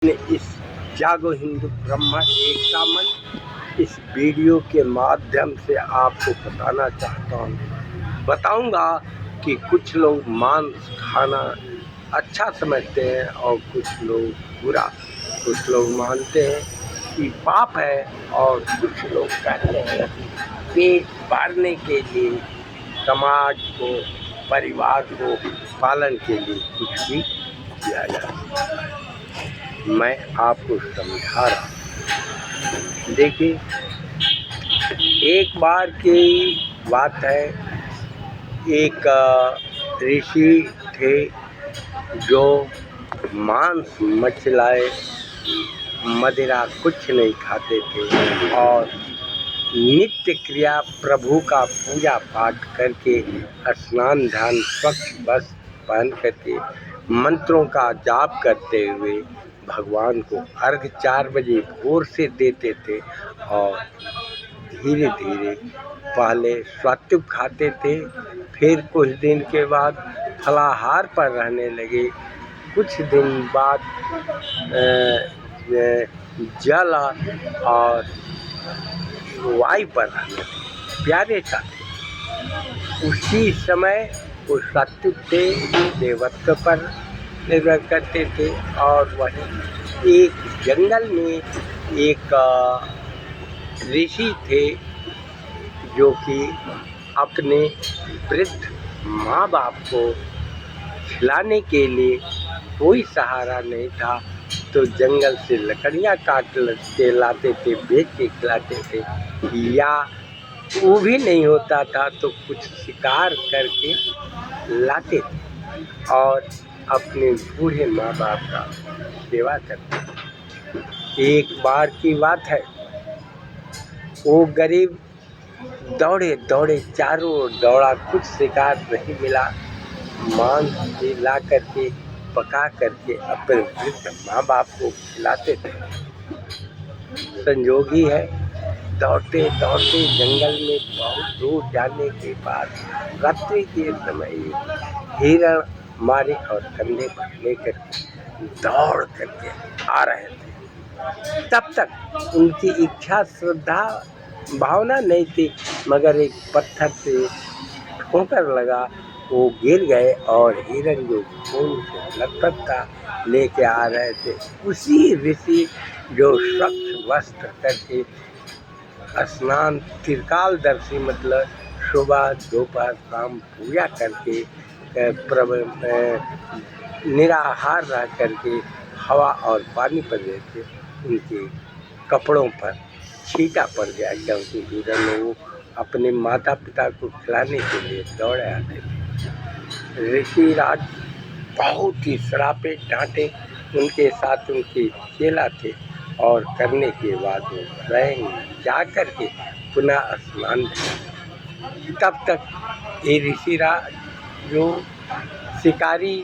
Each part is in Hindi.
इस जागो हिंदू ब्रह्म एकता मंच इस वीडियो के माध्यम से आपको बताना चाहता हूँ, बताऊंगा कि कुछ लोग मांस खाना अच्छा समझते हैं और कुछ लोग बुरा। कुछ लोग मानते हैं कि पाप है और कुछ लोग कहते हैं कि पेट भरने के लिए, समाज को, परिवार को पालन के लिए कुछ भी किया जा सकता है। मैं आपको समझा रहा हूँ। देखिए, एक बार की बात है, एक ऋषि थे जो मांस मछलाए मदिरा कुछ नहीं खाते थे और नित्य क्रिया प्रभु का पूजा पाठ करके स्नान ध्यान स्वच्छ वस्त्र पहन करके मंत्रों का जाप करते हुए भगवान को अर्घ 4 बजे भोर से देते थे और धीरे धीरे पहले सात्विक खाते थे, फिर कुछ दिन के बाद फलाहार पर रहने लगे, कुछ दिन बाद जल और वायु पर रहने लगे। प्यारे साथी, उसी समय वो सात्विक थे, देवत्व पर निर्भर करते थे और वहीं एक जंगल में एक ऋषि थे जो कि अपने वृद्ध माँ बाप को खिलाने के लिए कोई सहारा नहीं था, तो जंगल से लकड़ियाँ काट के लाते थे, बेच के खिलाते थे, या वो भी नहीं होता था तो कुछ शिकार करके लाते थे और अपने बूढ़े माँ बाप का सेवा करते थे। एक बार की बात है, वो गरीब दौड़े दौड़े चारों ओर दौड़ा, कुछ शिकार नहीं मिला, मांस भी ला करके पका करके अपने वृद्ध माँ बाप को खिलाते थे। संजोगी है, दौड़ते दौड़ते जंगल में बहुत दूर जाने के बाद रात्रि के समय हिरण मारे और कंधे पर लेकर दौड़ करके आ रहे थे। तब तक उनकी इच्छा श्रद्धा भावना नहीं थी, मगर एक पत्थर से ठोकर लगा, वो गिर गए और हिरण जो खून से लथपथ था लेके आ रहे थे, उसी ऋषि जो स्वच्छ वस्त्र करके स्नान त्रिकालदर्शी मतलब सुबह दोपहर शाम पूजा करके निराहार रह करके हवा और पानी पर रहते, उनके कपड़ों पर छींटा पड़ गया क्योंकि हिरण वो अपने माता पिता को खिलाने के लिए दौड़े आते थे। ऋषिराज बहुत ही श्रापे डांटे, उनके साथ उनके चेला थे और करने के बाद वो स्वयं जा कर के पुनः स्नान किया। तब तक ये ऋषिराज जो शिकारी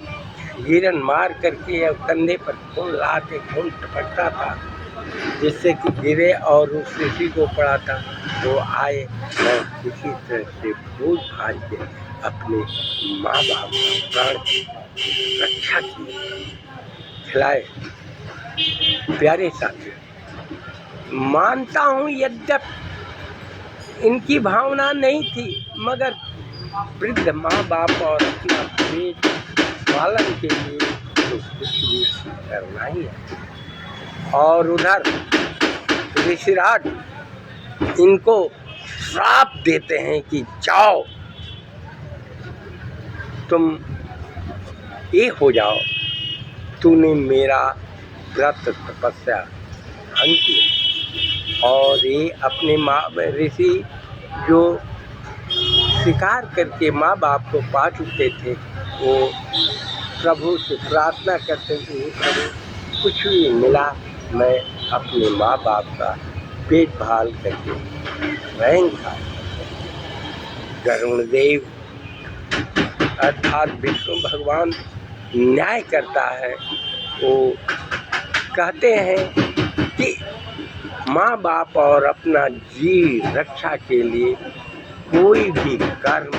हिरण मार करके कंधे पर खून ला के खून टपकता था जिससे कि गिरे और उस ऋषि को पड़ा था, वो आए और किसी तरह से भूल भाज के अपने माँ बाप का प्राण की रक्षा की, खिलाए। प्यारे साथी, मानता हूँ यद्यपि इनकी भावना नहीं थी, मगर वृद्ध माँ बाप और अपना पेट पालन के लिए तो कुछ भी करना ही है। और उधर ऋषिराज इनको श्राप देते हैं कि जाओ तुम ये हो जाओ, तूने मेरा व्रत तपस्या भंग किया। और ये अपने माँ ऋषि जो शिकार करके माँ बाप को पा चुके थे, वो प्रभु से प्रार्थना करते थे, प्रभु कुछ भी मिला मैं अपने माँ बाप का पेट भाल करके स्वयं खा। गरुणदेव अर्थात विष्णु भगवान न्याय करता है, वो कहते हैं कि माँ बाप और अपना जीव रक्षा के लिए कोई भी कर्म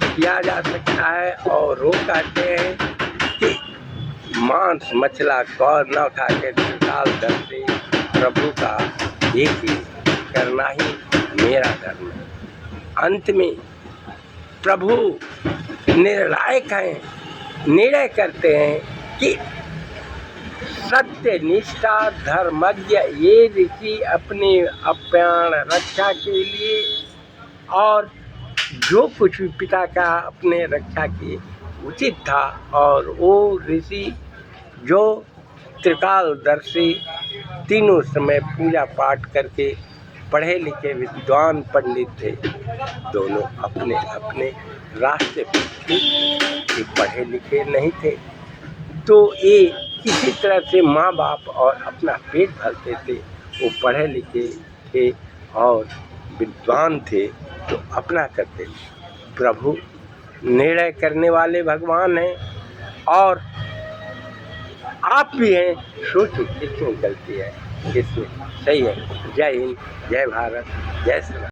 किया जा सकता है, और वो कहते हैं कि मांस मछला कौर न खा के त्रिकाल दर से प्रभु का एक ही करना ही मेरा धर्म है। अंत में प्रभु निर्णायक हैं, निर्णय करते हैं कि सत्य निष्ठा धर्मज्ञ ये ऋषि अपने अप्राण रक्षा के लिए और जो कुछ भी पिता का अपने रक्षा के उचित था, और वो ऋषि जो त्रिकालदर्शी तीनों समय पूजा पाठ करके पढ़े लिखे विद्वान पंडित थे, दोनों अपने अपने रास्ते पर थे कि पढ़े लिखे नहीं थे, तो ये किसी तरह से माँ बाप और अपना पेट भरते थे। वो पढ़े लिखे थे और विद्वान थे तो अपना करते थे। प्रभु निर्णय करने वाले भगवान हैं और आप भी हैं। सोचिए किसमें गलती है, किसमें सही है। जय हिंद, जय भारत, जय श्री राम।